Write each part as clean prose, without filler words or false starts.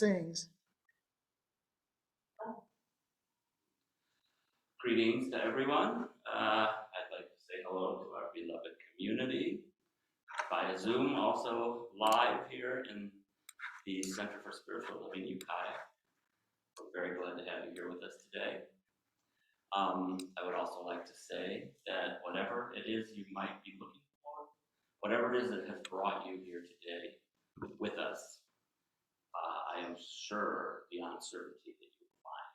sings. Greetings to everyone. I'd like to say hello to our beloved community via Zoom, also live here in the Center for Spiritual Living, Ukiah. We're very glad to have you here with us today. I would also like to say that whatever it is you might be looking for, whatever it is that has brought you here today with us, I am sure beyond certainty that you will find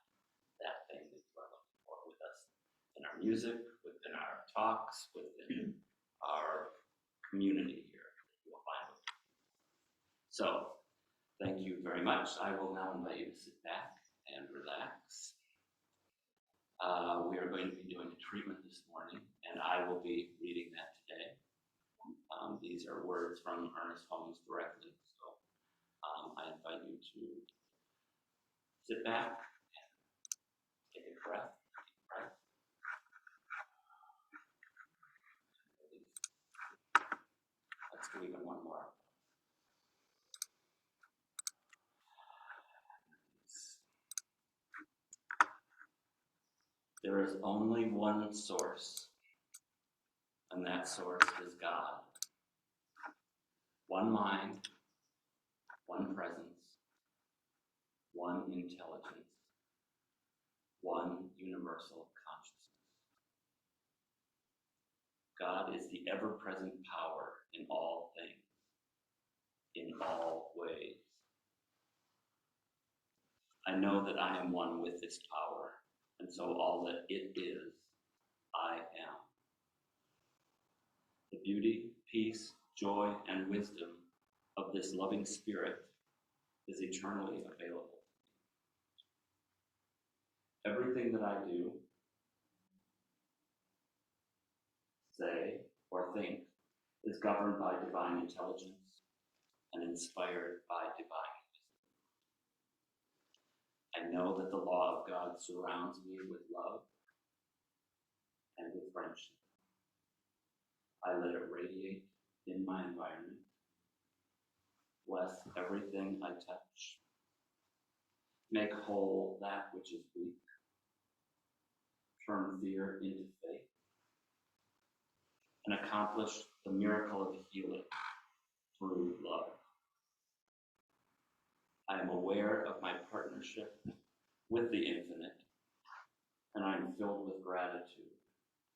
that thing that you are looking for with us in our music, within our talks, within our community here that you will find with us. So, thank you very much. I will now invite you to sit back and relax. We are going to be doing a treatment this morning, and I will be reading that today. These are words from Ernest Holmes directly, so I invite you to sit back and take a breath, Let's do even one more. There is only one source, and that source is God. One mind, one presence, one intelligence, one universal consciousness. God is the ever-present power in all things, in all ways. I know that I am one with this power, and so all that it is, I am. The beauty, peace, joy, and wisdom of this loving spirit is eternally available. Everything that I do, say, or think is governed by divine intelligence and inspired by divine wisdom. I know that the law of God surrounds me with love and with friendship. I let it radiate in my environment, bless everything I touch, make whole that which is weak, turn fear into faith, and accomplish the miracle of healing through love. I am aware of my partnership with the infinite, and I am filled with gratitude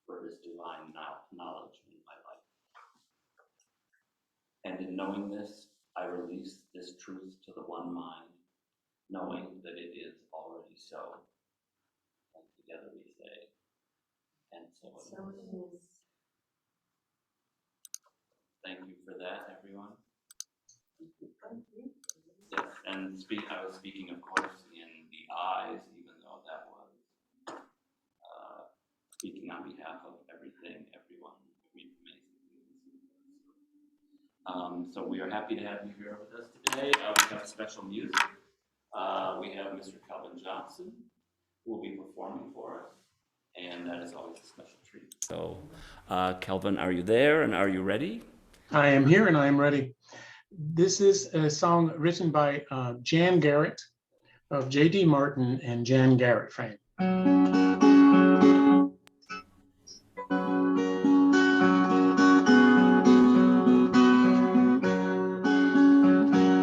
for his divine knowledge in my life. And in knowing this, I release this truth to the one mind, knowing that it is already so. And together we say, and so it is. Thank you for that, everyone. Yes, and I was speaking, of course, in the eyes, even though that was speaking on behalf of everything, everyone, every amazing. So we are happy to have you here with us today. We have special music. We have Mr. Calvin Johnson, who will be performing for us, and that is always a special treat. So, Calvin, are you there, and are you ready? I am here, and I am ready. This is a song written by Jan Garrett of J.D. Martin and Jan Garrett fame.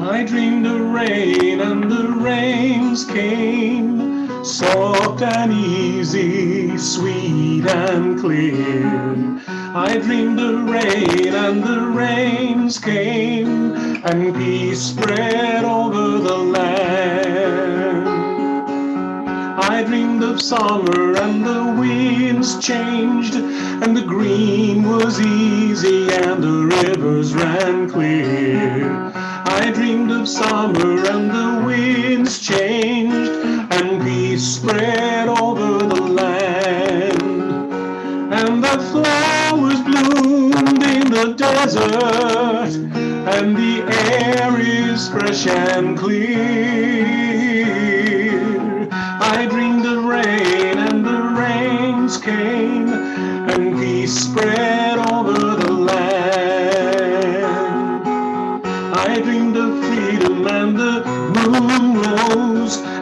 I dreamed of rain and the rains came, soft and easy, sweet and clear. I dreamed of rain and the rains came, and peace spread over the land. I dreamed of summer and the winds changed, and the green was easy and the rivers ran clear. I dreamed of summer and the winds changed, and peace spread over the land. And the flowers bloomed in the desert, and the air is fresh and clear. I dreamed of rain and the rains came, and peace spread over the land. I dreamed of freedom and the moon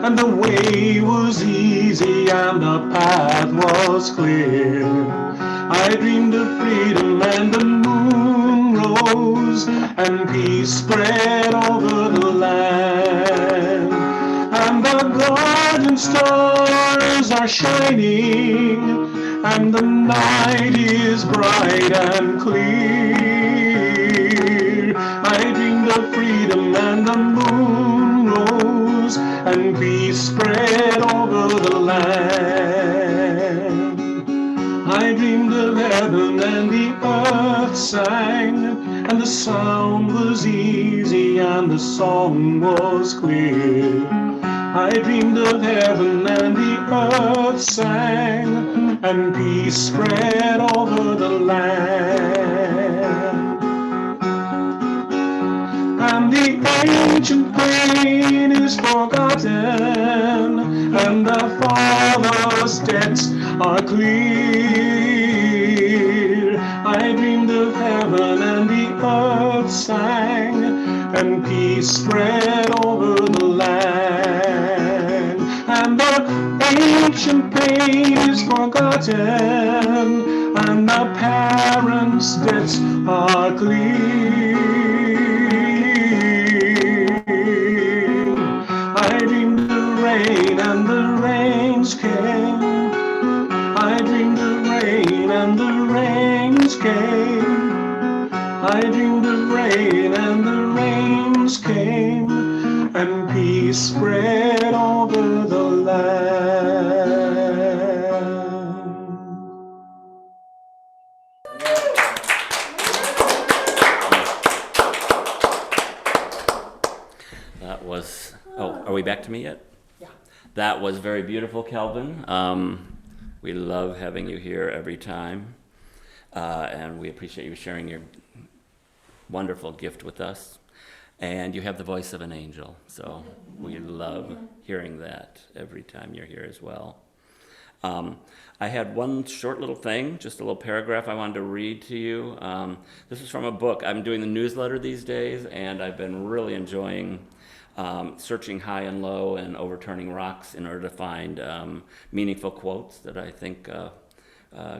and the way was easy and the path was clear. I dreamed of freedom and the moon rose and peace spread over the land. And the golden stars are shining and the night is bright and clear. I dreamed of freedom and the moon rose and peace spread over the land. I dreamed of heaven and the earth sang, and the sound was easy and the song was clear. I dreamed of heaven and the earth sang, and peace spread over the land. And the ancient pain is forgotten, and the Father's debts are clear. I dreamed of heaven and the earth sang, and peace spread over the land. And the ancient pain is forgotten, and the parents' debts are clear. I dreamed the rain and the rains came. I dreamed the rain and the rains came. I dreamed of rain and the rains came, and peace spread over the land. That was, are we back to me yet? Yeah. That was very beautiful, Kelvin. We love having you here every time, and we appreciate you sharing your wonderful gift with us. And you have the voice of an angel, so we love hearing that every time you're here as well. I had one short little thing, just a little paragraph I wanted to read to you. This is from a book. I'm doing the newsletter these days, and I've been really enjoying searching high and low and overturning rocks in order to find meaningful quotes that I think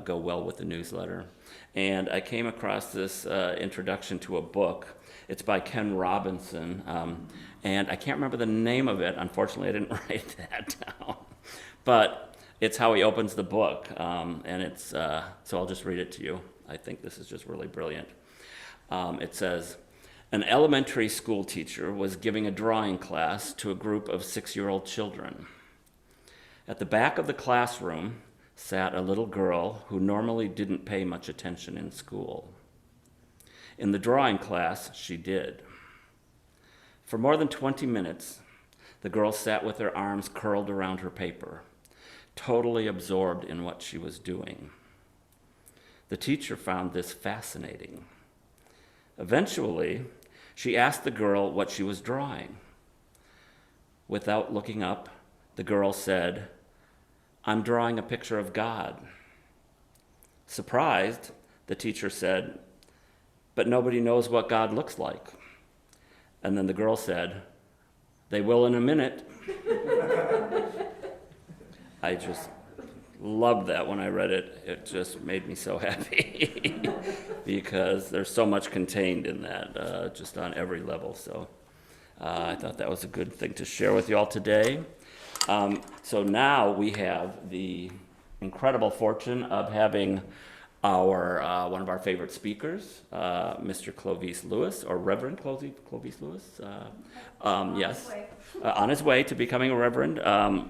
go well with the newsletter. And I came across this introduction to a book. It's by Ken Robinson, and I can't remember the name of it. Unfortunately, I didn't write that down. But it's how he opens the book, and it's so I'll just read it to you. I think this is just really brilliant. It says, an elementary school teacher was giving a drawing class to a group of 6-year-old children. At the back of the classroom sat a little girl who normally didn't pay much attention in school. In the drawing class, she did. For more than 20 minutes, the girl sat with her arms curled around her paper, totally absorbed in what she was doing. The teacher found this fascinating. Eventually, she asked the girl what she was drawing. Without looking up, the girl said, "I'm drawing a picture of God." Surprised, the teacher said, "But nobody knows what God looks like." And then the girl said, "They will in a minute." I just loved that when I read it. It just made me so happy because there's so much contained in that, just on every level. So I thought that was a good thing to share with you all today. So now we have the incredible fortune of having our one of our favorite speakers, Mr. Clovis Lewis, or Reverend Clovis Lewis. Yes, on his way to becoming a reverend.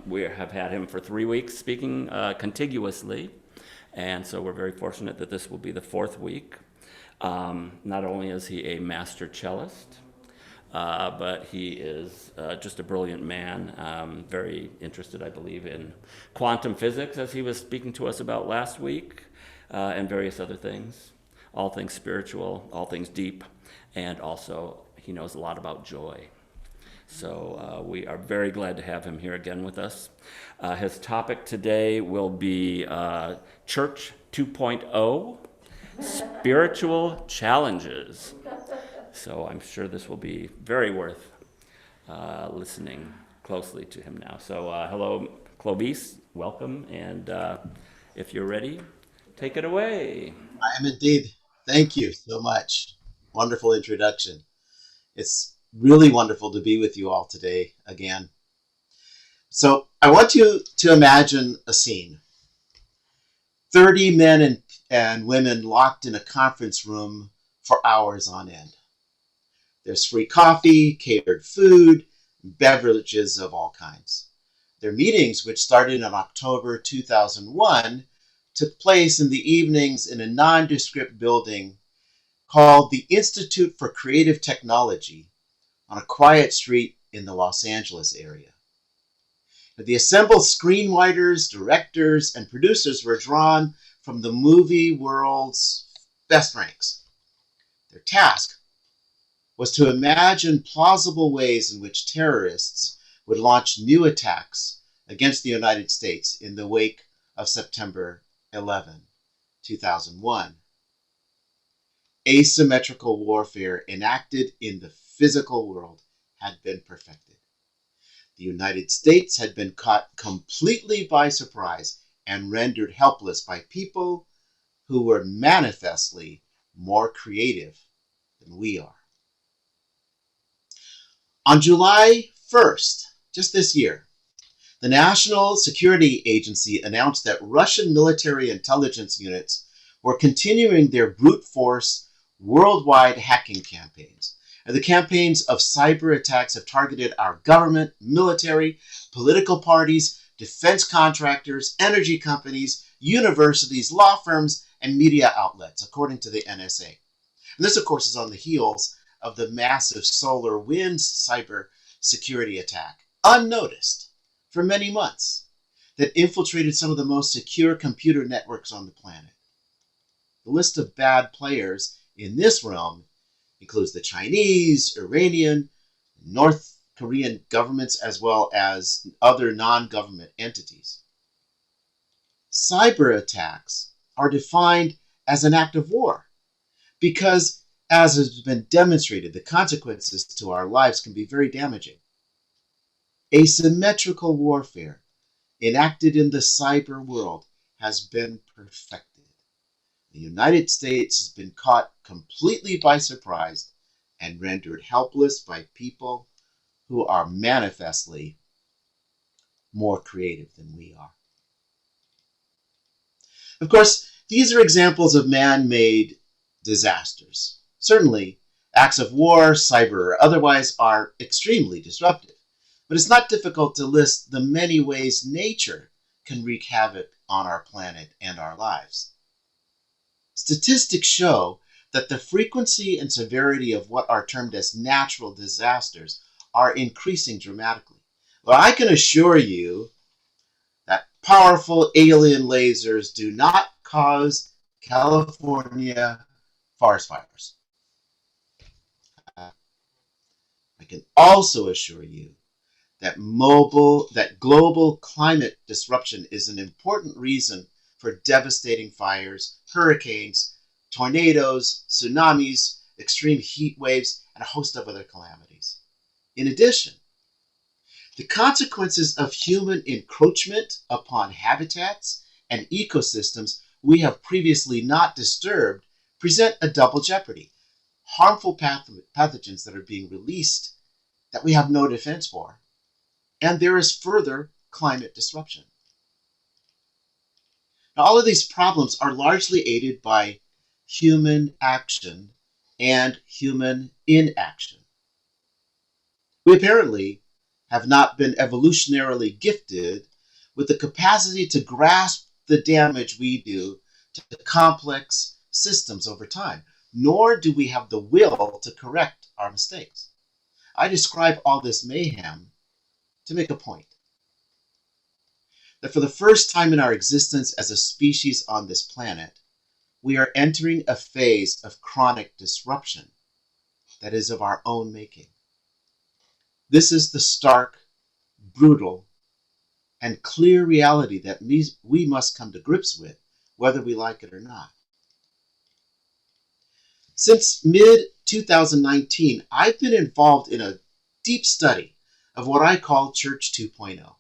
We have had him for 3 weeks speaking contiguously, and so we're very fortunate that this will be the 4th week. Not only is he a master cellist, but he is just a brilliant man, very interested, I believe, in quantum physics, as he was speaking to us about last week, and various other things, all things spiritual, all things deep, and also he knows a lot about joy. So we are very glad to have him here again with us. His topic today will be Church 2.0, Spiritual Challenges. So I'm sure this will be very worth listening closely to him now. So hello, Clovis, welcome, and if you're ready, take it away. I am indeed. Thank you so much. Wonderful introduction. It's really wonderful to be with you all today again. So I want you to imagine a scene. 30 men and women locked in a conference room for hours on end. There's free coffee, catered food, beverages of all kinds. Their meetings, which started in October 2001, took place in the evenings in a nondescript building called the Institute for Creative Technology on a quiet street in the Los Angeles area. The assembled screenwriters, directors, and producers were drawn from the movie world's best ranks. Their task was to imagine plausible ways in which terrorists would launch new attacks against the United States in the wake of September 11, 2001. Asymmetrical warfare enacted in the physical world had been perfected. The United States had been caught completely by surprise and rendered helpless by people who were manifestly more creative than we are. On July 1st, just this year, the National Security Agency announced that Russian military intelligence units were continuing their brute force worldwide hacking campaigns. And the campaigns of cyber attacks have targeted our government, military, political parties, defense contractors, energy companies, universities, law firms, and media outlets, according to the NSA. And this, of course, is on the heels of the massive SolarWinds cyber security attack, unnoticed for many months, that infiltrated some of the most secure computer networks on the planet. The list of bad players in this realm includes the Chinese, Iranian, North Korean governments, as well as other non-government entities. Cyber attacks are defined as an act of war because, as has been demonstrated, the consequences to our lives can be very damaging. Asymmetrical warfare enacted in the cyber world has been perfected. The United States has been caught completely by surprise and rendered helpless by people who are manifestly more creative than we are. Of course, these are examples of man-made disasters. Certainly, acts of war, cyber or otherwise, are extremely disruptive. But it's not difficult to list the many ways nature can wreak havoc on our planet and our lives. Statistics show that the frequency and severity of what are termed as natural disasters are increasing dramatically. Well, I can assure you that powerful alien lasers do not cause California forest fires. I can also assure you that global climate disruption is an important reason for devastating fires, hurricanes, tornadoes, tsunamis, extreme heat waves, and a host of other calamities. In addition, the consequences of human encroachment upon habitats and ecosystems we have previously not disturbed present a double jeopardy. Harmful pathogens that are being released that we have no defense for, and there is further climate disruption. Now, all of these problems are largely aided by human action and human inaction. We apparently have not been evolutionarily gifted with the capacity to grasp the damage we do to complex systems over time, nor do we have the will to correct our mistakes. I describe all this mayhem to make a point. That for the first time in our existence as a species on this planet, we are entering a phase of chronic disruption that is of our own making. This is the stark, brutal, and clear reality that we must come to grips with, whether we like it or not. Since mid-2019, I've been involved in a deep study of what I call Church 2.0.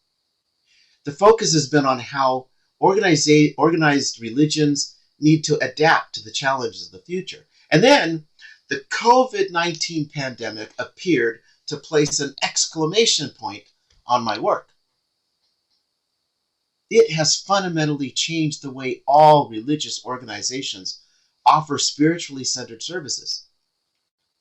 The focus has been on how organized religions need to adapt to the challenges of the future. And then the COVID-19 pandemic appeared to place an exclamation point on my work. It has fundamentally changed the way all religious organizations offer spiritually centered services.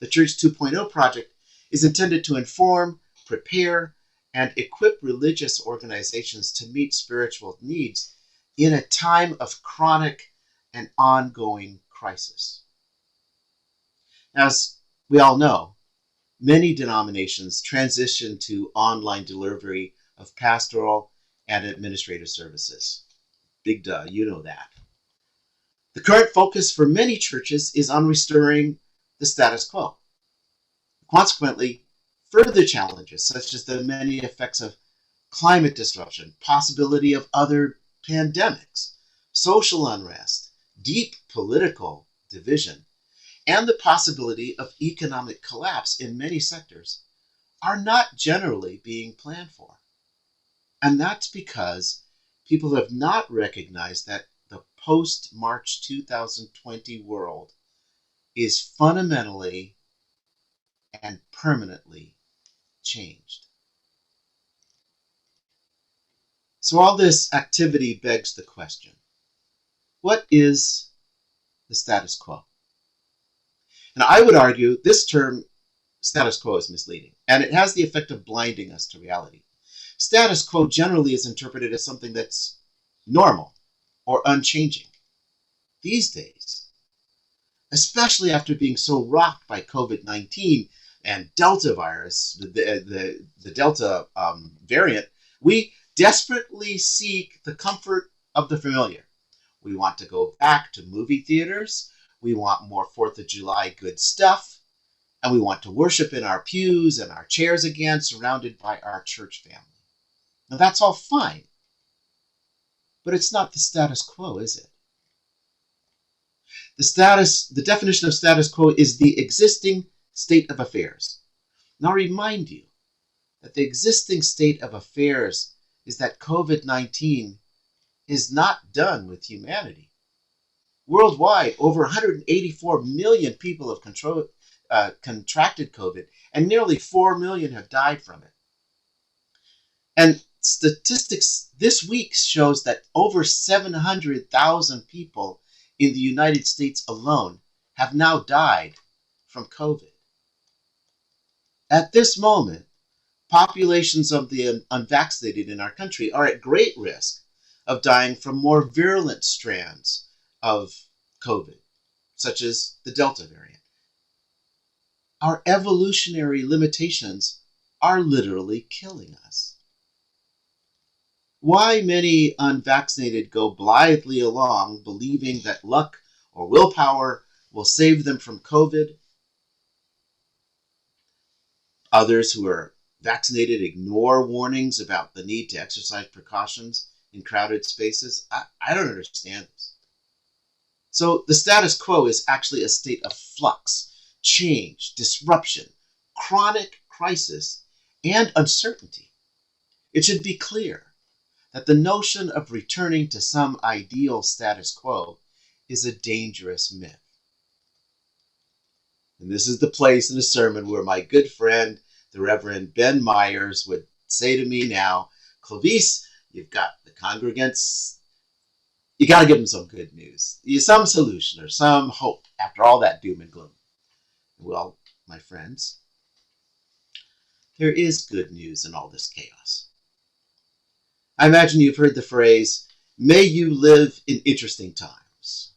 The Church 2.0 project is intended to inform, prepare, and equip religious organizations to meet spiritual needs in a time of chronic and ongoing crisis. As we all know, many denominations transition to online delivery of pastoral and administrative services. Big duh, you know that. The current focus for many churches is on restoring the status quo. Consequently, further challenges such as the many effects of climate disruption, possibility of other pandemics, social unrest, deep political division, and the possibility of economic collapse in many sectors are not generally being planned for. And that's because people have not recognized that the post-March 2020 world is fundamentally and permanently changed. So all this activity begs the question, what is the status quo? And I would argue this term, status quo, is misleading, and it has the effect of blinding us to reality. Status quo generally is interpreted as something that's normal or unchanging. These days, especially after being so rocked by COVID-19 and Delta virus, the Delta variant, we desperately seek the comfort of the familiar. We want to go back to movie theaters. We want more 4th of July good stuff. And we want to worship in our pews and our chairs again, surrounded by our church family. Now that's all fine. But it's not the status quo, is it? The definition of status quo is the existing state of affairs. Now I remind you that the existing state of affairs is that COVID-19 is not done with humanity. Worldwide, over 184 million people have contracted COVID, and nearly 4 million have died from it. And statistics this week shows that over 700,000 people in the United States alone have now died from COVID. At this moment, populations of the unvaccinated in our country are at great risk of dying from more virulent strands of COVID, such as the Delta variant. Our evolutionary limitations are literally killing us. Why many unvaccinated go blithely along believing that luck or willpower will save them from COVID? Others who are vaccinated ignore warnings about the need to exercise precautions in crowded spaces. I don't understand this. So the status quo is actually a state of flux, change, disruption, chronic crisis, and uncertainty. It should be clear that the notion of returning to some ideal status quo is a dangerous myth. And this is the place in a sermon where my good friend, the Reverend Ben Myers, would say to me now, Clavice, you've got the congregants, you got to give them some good news, some solution or some hope after all that doom and gloom. Well, my friends, there is good news in all this chaos. I imagine you've heard the phrase, may you live in interesting times.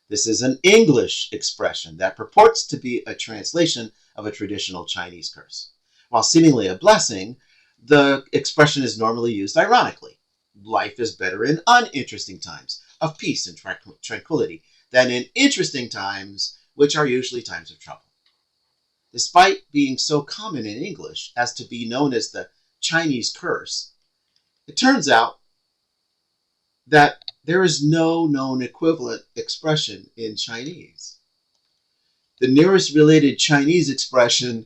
This is an English expression that purports to be a translation of a traditional Chinese curse. While seemingly a blessing, the expression is normally used ironically. Life is better in uninteresting times of peace and tranquility than in interesting times, which are usually times of trouble. Despite being so common in English as to be known as the Chinese curse, it turns out that there is no known equivalent expression in Chinese. The nearest related Chinese expression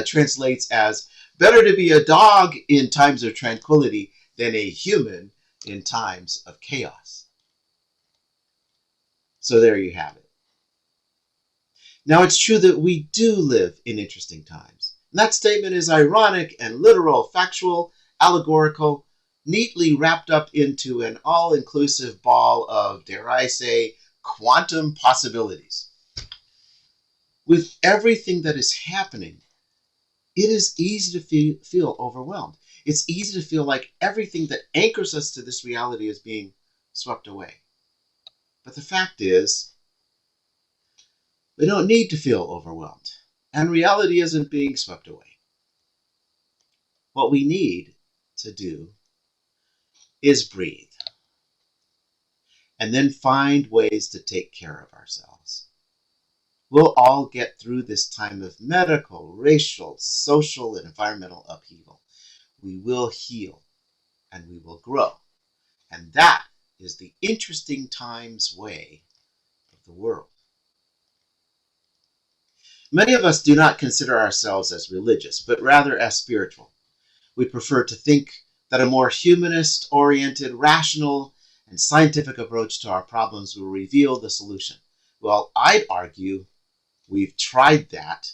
translates as, Better to be a dog in times of tranquility than a human in times of chaos. So there you have it. Now, it's true that we do live in interesting times. And that statement is ironic and literal, factual, allegorical, neatly wrapped up into an all-inclusive ball of, dare I say, quantum possibilities. With everything that is happening, it is easy to feel overwhelmed. It's easy to feel like everything that anchors us to this reality is being swept away. But the fact is, we don't need to feel overwhelmed, and reality isn't being swept away. What we need to do is breathe, and then find ways to take care of ourselves. We'll all get through this time of medical, racial, social, and environmental upheaval. We will heal, and we will grow. And that is the interesting times way of the world. Many of us do not consider ourselves as religious, but rather as spiritual. We prefer to think that a more humanist-oriented, rational, and scientific approach to our problems will reveal the solution. Well, I'd argue we've tried that,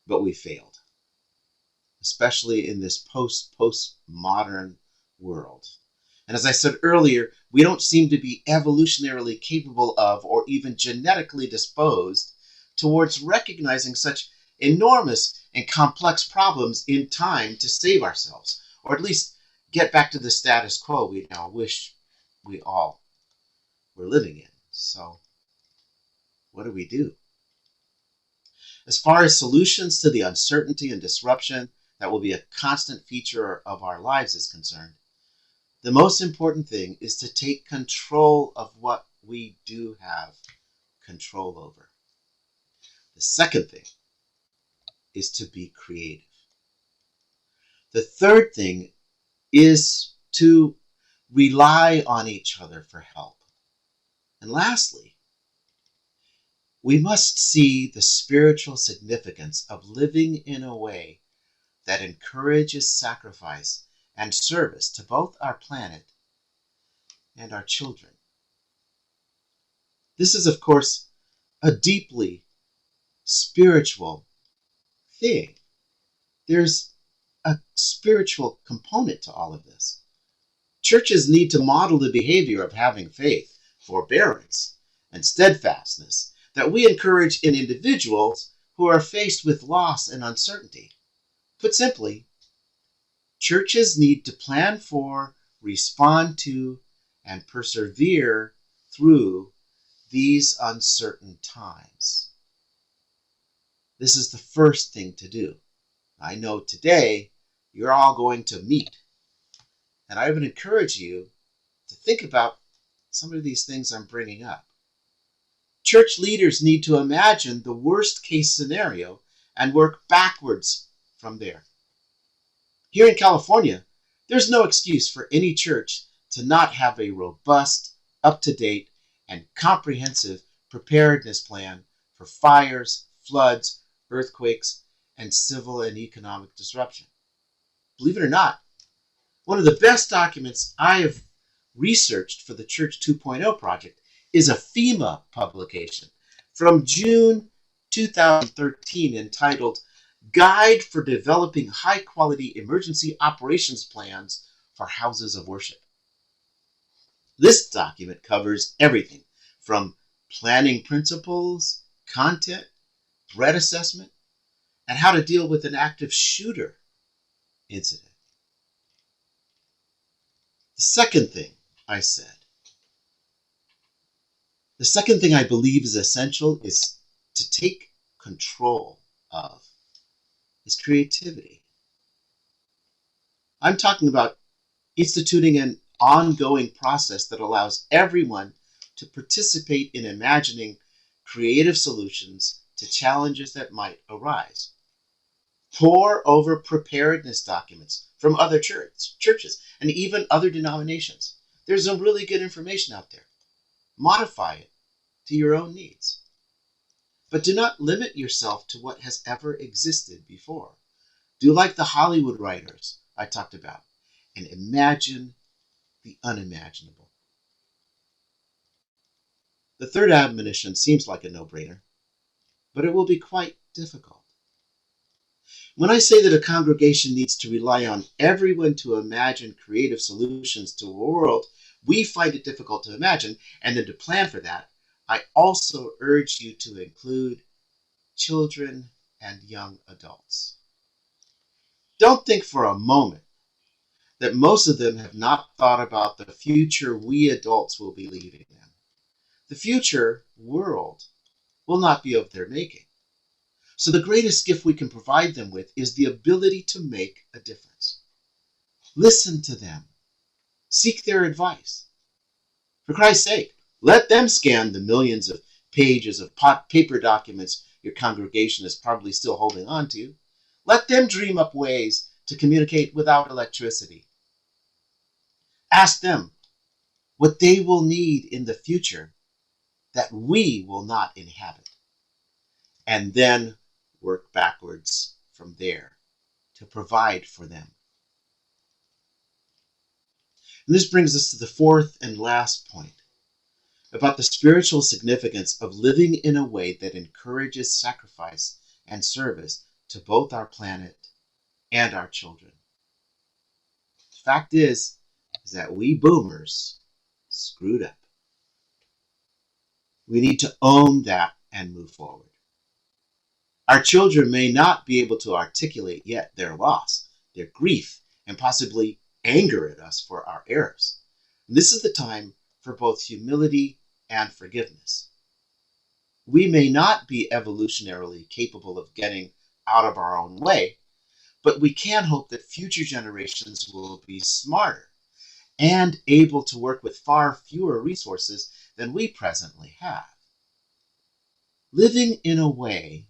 but we failed, especially in this post-modern world. And as I said earlier, we don't seem to be evolutionarily capable of or even genetically disposed towards recognizing such enormous and complex problems in time to save ourselves, or at least get back to the status quo we now wish we all were living in. So, what do we do? As far as solutions to the uncertainty and disruption that will be a constant feature of our lives is concerned, the most important thing is to take control of what we do have control over. The second thing is to be creative. The third thing is to rely on each other for help. And lastly, we must see the spiritual significance of living in a way that encourages sacrifice and service to both our planet and our children. This is, of course, a deeply spiritual thing. There's a spiritual component to all of this. Churches need to model the behavior of having faith, forbearance, and steadfastness that we encourage in individuals who are faced with loss and uncertainty. Put simply, churches need to plan for, respond to, and persevere through these uncertain times. This is the first thing to do. I know today you're all going to meet, and I would encourage you to think about some of these things I'm bringing up. Church leaders need to imagine the worst case scenario and work backwards from there. Here in California, there's no excuse for any church to not have a robust, up-to-date, and comprehensive preparedness plan for fires, floods, earthquakes, and civil and economic disruption. Believe it or not, one of the best documents I have researched for the Church 2.0 project is a FEMA publication from June 2013 entitled Guide for Developing High-Quality Emergency Operations Plans for Houses of Worship. This document covers everything from planning principles, content, threat assessment, and how to deal with an active shooter incident. The second thing I believe is essential is to take control of is creativity. I'm talking about instituting an ongoing process that allows everyone to participate in imagining creative solutions to challenges that might arise. Pore over preparedness documents from other churches and even other denominations. There's some really good information out there. Modify it to your own needs. But do not limit yourself to what has ever existed before. Do like the Hollywood writers I talked about and imagine the unimaginable. The third admonition seems like a no-brainer, but it will be quite difficult. When I say that a congregation needs to rely on everyone to imagine creative solutions to a world we find it difficult to imagine, and then to plan for that, I also urge you to include children and young adults. Don't think for a moment that most of them have not thought about the future we adults will be leaving them. The future world will not be of their making. So the greatest gift we can provide them with is the ability to make a difference. Listen to them. Seek their advice. For Christ's sake, let them scan the millions of pages of paper documents your congregation is probably still holding on to. Let them dream up ways to communicate without electricity. Ask them what they will need in the future that we will not inhabit, and then work backwards from there to provide for them. And this brings us to the fourth and last point about the spiritual significance of living in a way that encourages sacrifice and service to both our planet and our children. The fact is that we boomers screwed up. We need to own that and move forward. Our children may not be able to articulate yet their loss, their grief, and possibly anger at us for our errors. And this is the time for both humility and forgiveness. We may not be evolutionarily capable of getting out of our own way, but we can hope that future generations will be smarter and able to work with far fewer resources than we presently have. Living in a way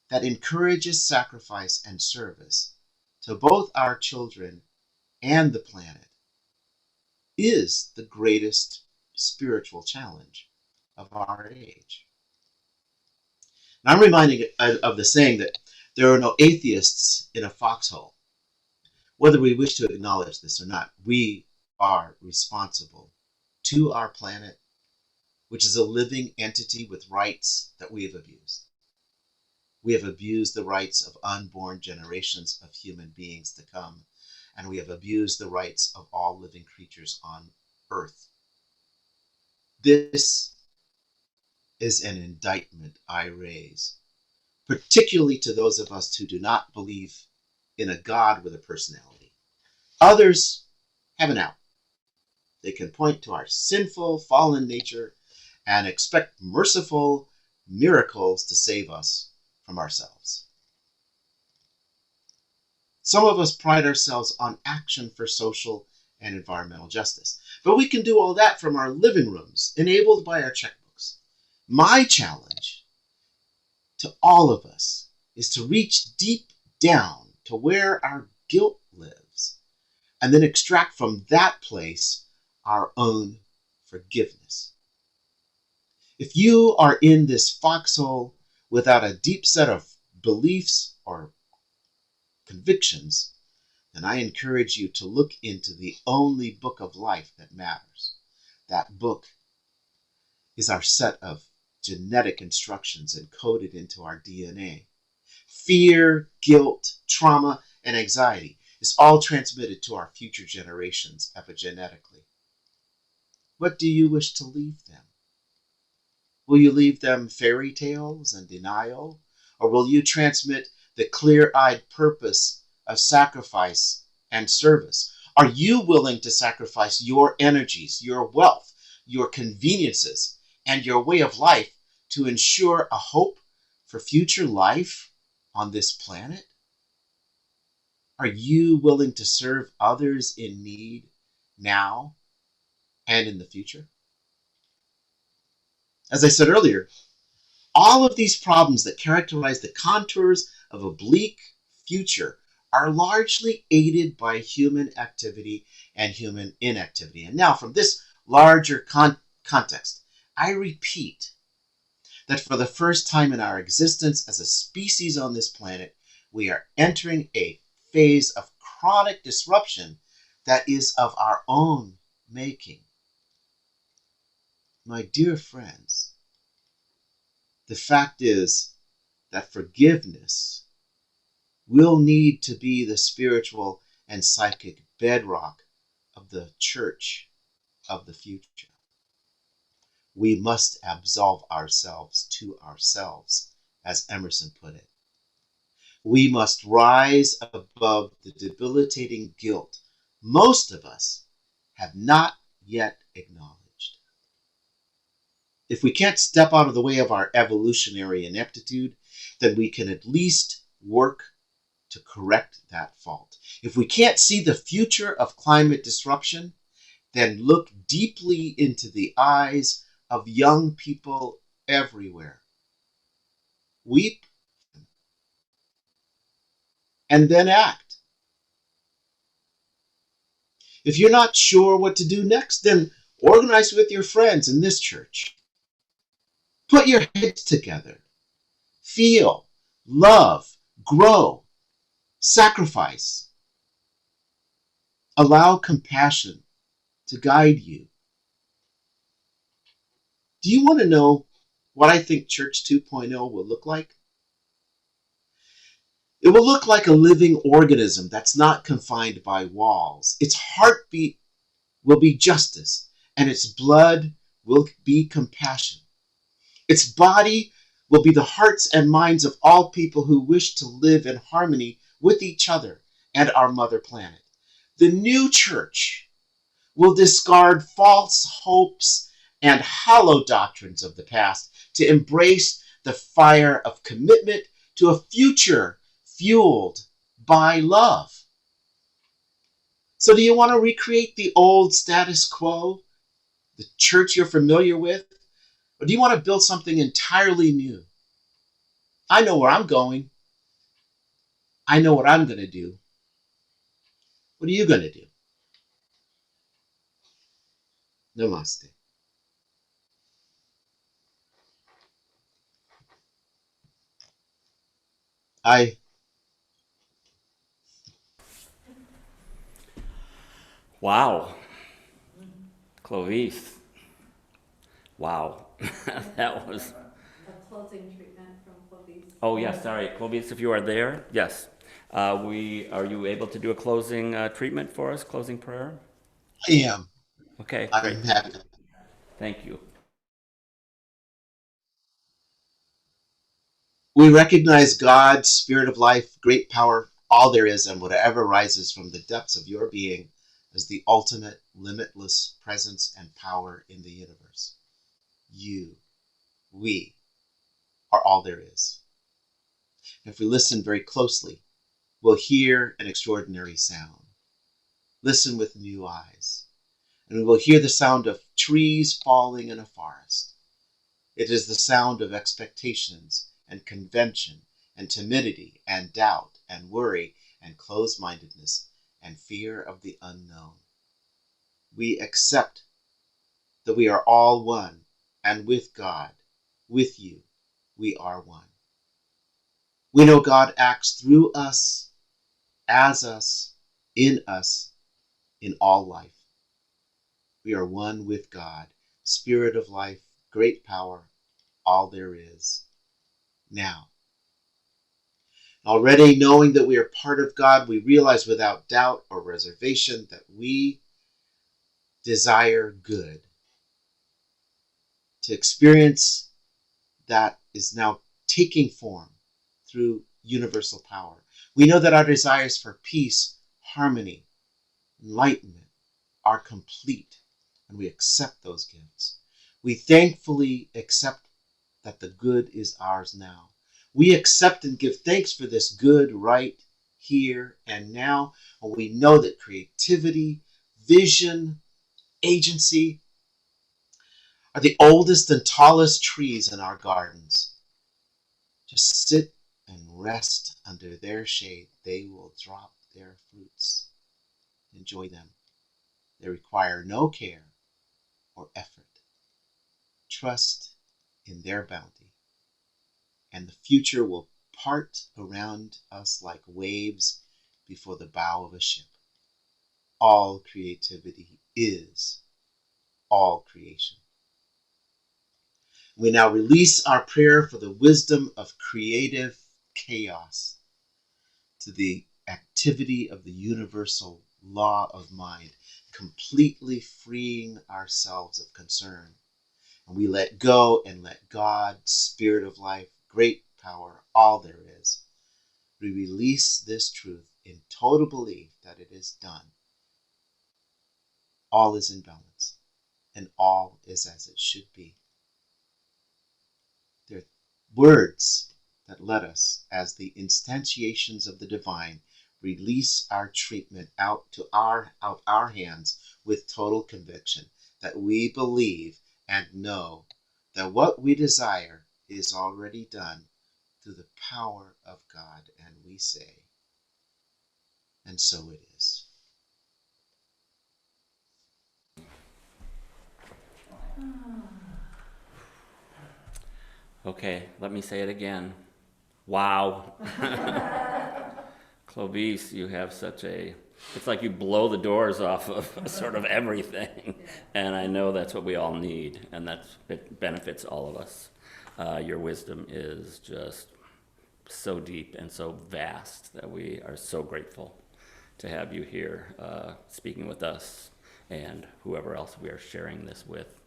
that encourages sacrifice and service to both our children and the planet is the greatest spiritual challenge of our age. And I'm reminded of the saying that there are no atheists in a foxhole. Whether we wish to acknowledge this or not, we are responsible to our planet, which is a living entity with rights that we have abused. We have abused the rights of unborn generations of human beings to come, and we have abused the rights of all living creatures on earth. This is an indictment I raise, particularly to those of us who do not believe in a God with a personality. Others have an out. They can point to our sinful, fallen nature and expect merciful miracles to save us from ourselves. Some of us pride ourselves on action for social and environmental justice, but we can do all that from our living rooms, enabled by our checkbooks. My challenge to all of us is to reach deep down to where our guilt lives, and then extract from that place our own forgiveness. If you are in this foxhole without a deep set of beliefs or convictions, then I encourage you to look into the only book of life that matters. That book is our set of genetic instructions encoded into our DNA. Fear, guilt, trauma, and anxiety is all transmitted to our future generations epigenetically. What do you wish to leave them? Will you leave them fairy tales and denial? Or will you transmit the clear-eyed purpose of sacrifice and service? Are you willing to sacrifice your energies, your wealth, your conveniences, and your way of life to ensure a hope for future life on this planet? Are you willing to serve others in need now and in the future? As I said earlier, all of these problems that characterize the contours of a bleak future are largely aided by human activity and human inactivity. And now, from this larger context, I repeat that for the first time in our existence as a species on this planet, we are entering a phase of chronic disruption that is of our own making. My dear friends, the fact is that forgiveness will need to be the spiritual and psychic bedrock of the church of the future. We must absolve ourselves to ourselves, as Emerson put it. We must rise above the debilitating guilt most of us have not yet acknowledged. If we can't step out of the way of our evolutionary ineptitude, then we can at least work to correct that fault. If we can't see the future of climate disruption, then look deeply into the eyes of young people everywhere. Weep and then act. If you're not sure what to do next, then organize with your friends in this church. Put your heads together. Feel, love, grow, sacrifice. Allow compassion to guide you. Do you want to know what I think Church 2.0 will look like? It will look like a living organism that's not confined by walls. Its heartbeat will be justice, and its blood will be compassion. Its body will be the hearts and minds of all people who wish to live in harmony with each other and our mother planet. The new church will discard false hopes and hollow doctrines of the past to embrace the fire of commitment to a future fueled by love. So do you want to recreate the old status quo, the church you're familiar with? Or do you want to build something entirely new? I know where I'm going. I know what I'm going to do. What are you going to do? Namaste. Wow. Clovis. Wow. That was. A closing treatment from Clovis. Oh, yes, sorry. Clovis, if you are there, yes. Are you able to do a closing treatment for us, closing prayer? I am. Okay, great. I'm happy. Thank you. We recognize God, Spirit of life, great power, all there is, and whatever rises from the depths of your being as the ultimate, limitless presence and power in the universe. You, we, are all there is. If we listen very closely, we'll hear an extraordinary sound. Listen with new eyes, and we will hear the sound of trees falling in a forest. It is the sound of expectations and convention and timidity and doubt and worry and closed-mindedness and fear of the unknown. We accept that we are all one, and with God, with you, we are one. We know God acts through us, as us, in all life. We are one with God, Spirit of life, great power, all there is. Now, already knowing that we are part of God, we realize without doubt or reservation that we desire good. To experience that is now taking form through universal power. We know that our desires for peace, harmony, enlightenment are complete, and we accept those gifts. We thankfully accept that the good is ours now. We accept and give thanks for this good right here and now, and we know that creativity, vision, agency are the oldest and tallest trees in our gardens. Just sit and rest under their shade. They will drop their fruits. Enjoy them. They require no care or effort. Trust in their bounty, and the future will part around us like waves before the bow of a ship. All creativity is all creation. We now release our prayer for the wisdom of creative chaos to the activity of the universal law of mind, completely freeing ourselves of concern. And we let go and let God, Spirit of life, great power, all there is. We release this truth in total belief that it is done. All is in balance, and all is as it should be. They're words that let us, as the instantiations of the divine, release our treatment out of our hands with total conviction that we believe and know that what we desire is already done through the power of God, and we say, and so it is. Okay, let me say it again. Wow. Clovis, you have such it's like you blow the doors off of sort of everything. And I know that's what we all need, and it benefits all of us. Your wisdom is just so deep and so vast that we are so grateful to have you here speaking with us and whoever else we are sharing this with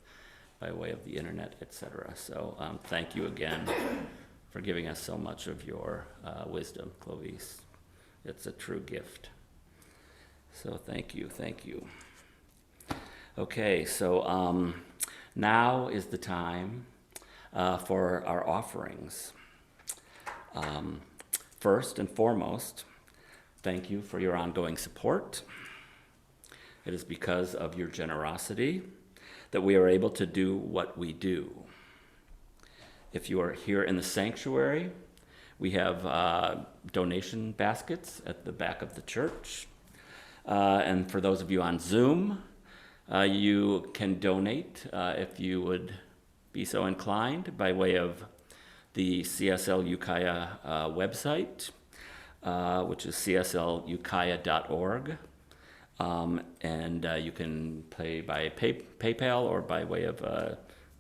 by way of the internet, etc. So thank you again for giving us so much of your wisdom, Clovis. It's a true gift. So thank you. Okay, so now is the time for our offerings. First and foremost, thank you for your ongoing support. It is because of your generosity that we are able to do what we do. If you are here in the sanctuary, we have donation baskets at the back of the church. And for those of you on Zoom, you can donate if you would be so inclined by way of the CSL Ukiah website, which is cslukiah.org. And you can pay by PayPal or by way of a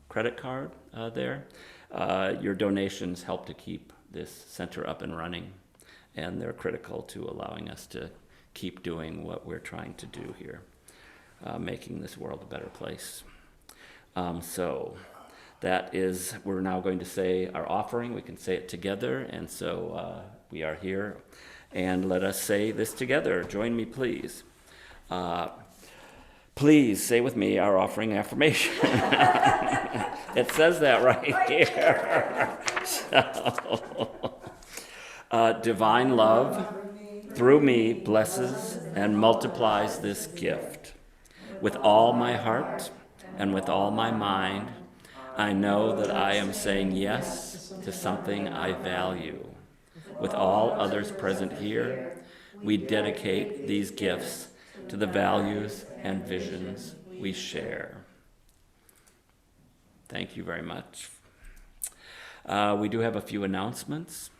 credit card there. Your donations help to keep this center up and running, and they're critical to allowing us to keep doing what we're trying to do here, making this world a better place. So that is, we're now going to say our offering. We can say it together, and so we are here. And let us say this together. Join me, please. Please say with me our offering affirmation. It says that right here. So, divine love through me blesses and multiplies this gift. With all my heart and with all my mind, I know that I am saying yes to something I value. With all others present here, we dedicate these gifts to the values and visions we share. Thank you very much. We do have a few announcements.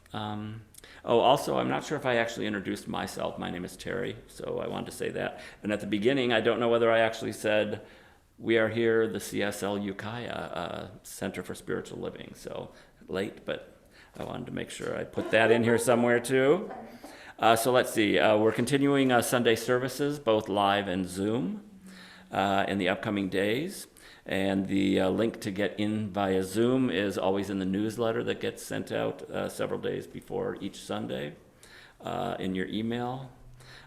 Also, I'm not sure if I actually introduced myself. My name is Terry, so I wanted to say that. And at the beginning, I don't know whether I actually said, we are here, the CSL Ukiah Center for Spiritual Living. So late, but I wanted to make sure I put that in here somewhere too. So let's see, we're continuing Sunday services, both live and Zoom, in the upcoming days. And the link to get in via Zoom is always in the newsletter that gets sent out several days before each Sunday in your email.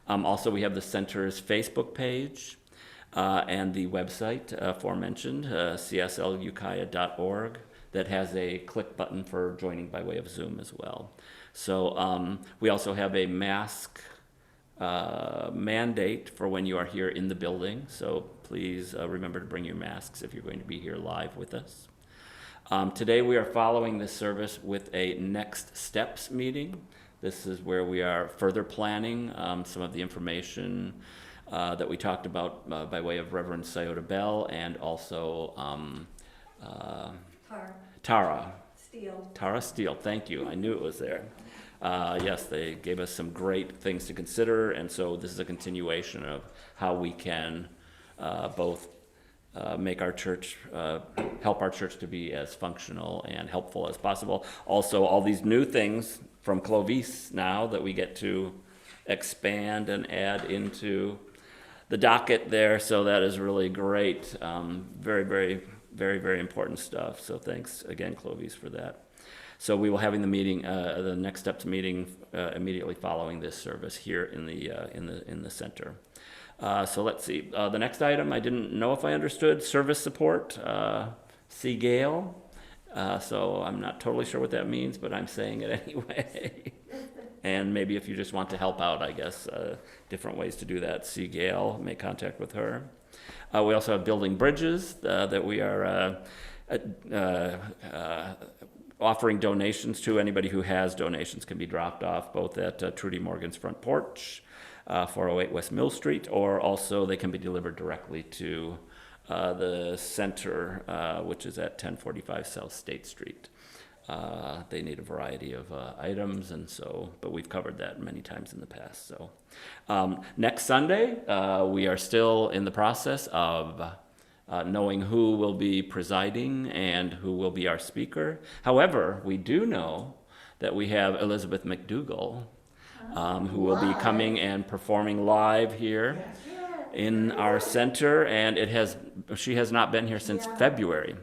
Also, we have the center's Facebook page and the website aforementioned, cslukiah.org, that has a click button for joining by way of Zoom as well. So we also have a mask mandate for when you are here in the building. So please remember to bring your masks if you're going to be here live with us. Today we are following this service with a next steps meeting. This is where we are further planning some of the information that we talked about by way of Reverend Sayota Bell and also Tara Steele. Tara Steele, thank you. I knew it was there. Yes, they gave us some great things to consider, and so this is a continuation of how we can both make our church, help our church to be as functional and helpful as possible. Also, all these new things from Clovis now that we get to expand and add into the docket there, so that is really great. Very, very, very, very important stuff. So thanks again, Clovis, for that. So we will having the meeting, the next steps meeting immediately following this service here in the center. So let's see. The next item, I didn't know if I understood. Service support, see Gail. So I'm not totally sure what that means, but I'm saying it anyway. And maybe if you just want to help out, I guess, different ways to do that. See Gail, make contact with her. We also have building bridges that we are offering donations to. Anybody who has donations can be dropped off both at Trudy Morgan's front porch, 408 West Mill Street, or also they can be delivered directly to the center, which is at 1045 South State Street. They need a variety of items, and so, but we've covered that many times in the past. So next Sunday, we are still in the process of knowing who will be presiding and who will be our speaker. However, we do know that we have Elizabeth McDougall, who will be coming and performing live here in our center, and she has not been here since February.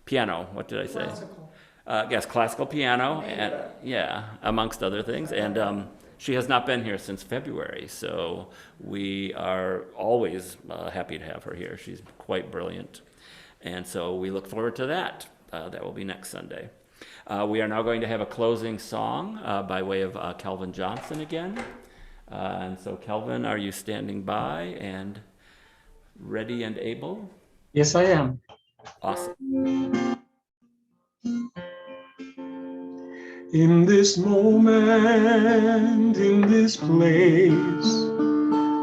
Piano, what did I say? Yes, classical piano, and amongst other things. And she has not been here since February, so we are always happy to have her here. She's quite brilliant, and so we look forward to that. That will be next Sunday. We are now going to have a closing song by way of Kelvin Johnson again. And so, Kelvin, are you standing by and ready and able? Yes, I am. Awesome. In this moment, in this place,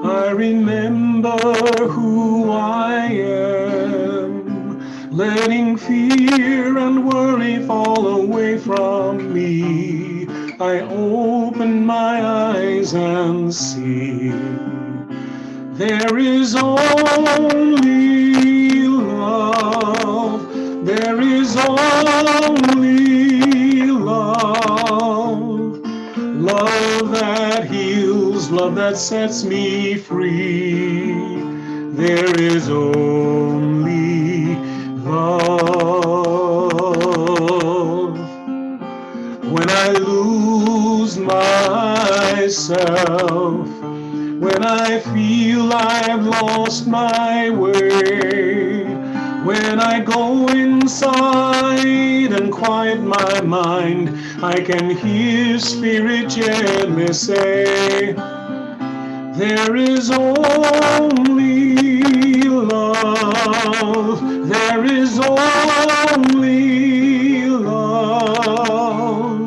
I remember who I am, letting fear and worry fall away from me. I open my eyes and see there is only love. There is only love. Love that heals, love that sets me free. There is only love. When I lose myself, when I feel I've lost my way, when I go inside and quiet my mind, I can hear Spirit gently say, there is only love, there is only love,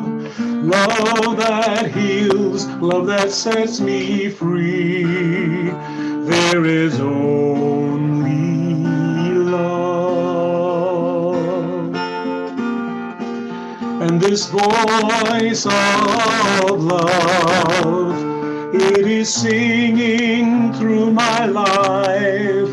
love that heals, love that sets me free. There is only love. And this voice of love, it is singing through my life.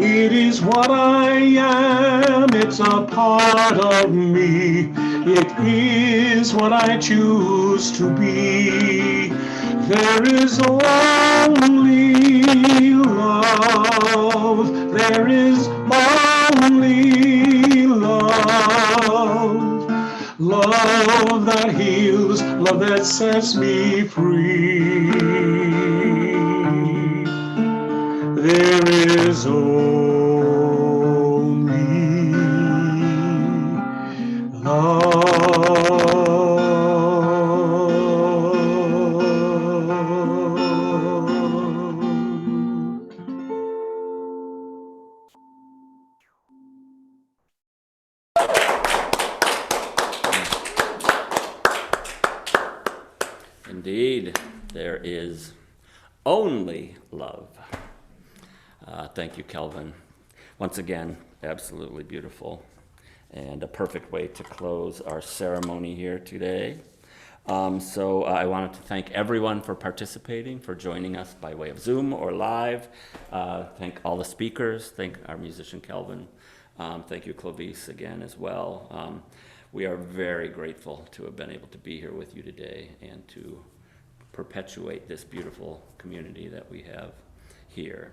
It is what I am, it's a part of me. It is what I choose to be. There is only love. There is only love. Love that heals, love that sets me free. There is only love. Indeed, there is only love. Thank you, Kelvin. Once again, absolutely beautiful and a perfect way to close our ceremony here today. So I wanted to thank everyone for participating, for joining us by way of Zoom or live. Thank all the speakers. Thank our musician Kelvin. Thank you, Clovis, again as well. We are very grateful to have been able to be here with you today and to perpetuate this beautiful community that we have here.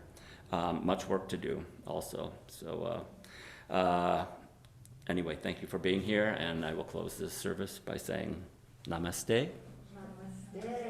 Much work to do also. So anyway, thank you for being here, and I will close this service by saying namaste. Namaste.